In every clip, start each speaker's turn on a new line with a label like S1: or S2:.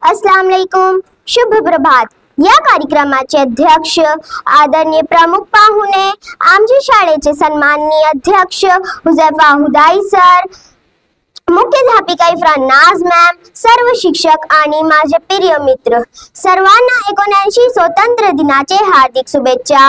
S1: अस्सलाम वालेकुम, शुभ प्रभात। या कार्यक्रमाचे अध्यक्ष आदरणीय प्रमुख पाहुणे आमच्या शाळेचे सन्माननीय अध्यक्ष हुजैफा हुदाई सर, मुख्याध्यापिका इफ्रान नाज मॅम, सर्व शिक्षक आणि माझे प्रिय मित्र, सर्वांना 79 स्वातंत्र्य दिनाचे हार्दिक शुभेच्छा।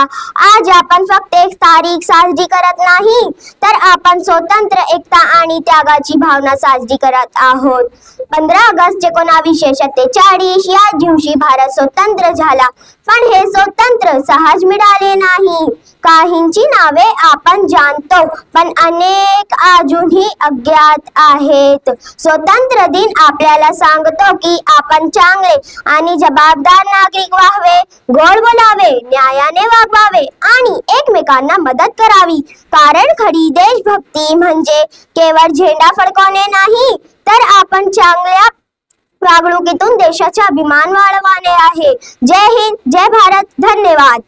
S1: आज आपण फक्त एक तारीख साजरी करत नाही, तर आपण स्वतंत्र, एकता आणि त्यागाची भावना साजरी करत आहोत। 15 ऑगस्ट 1947 या दिवशी भारत स्वतंत्र झाला, पण हे स्वतंत्र सहज मिळाले नाही। काहींची नावे आपण जाणतो, पण अनेक अजूनही अज्ञात आहेत। स्वतंत्र दिन आपल्याला सांगतो की आपण चांगले आणि जबाबदार नागरिक व्हावे, गोड बोलावे, न्यायाने वागावे आणि एकमेकांना मदत करावी। कारण खरी देशभक्ती म्हणजे केवळ झेंडा फडकवणे नाही, तर आपण चांगल्या वागणुकीतून देशाचा अभिमान वाढवणे आहे। जय हिंद, जय भारत, धन्यवाद।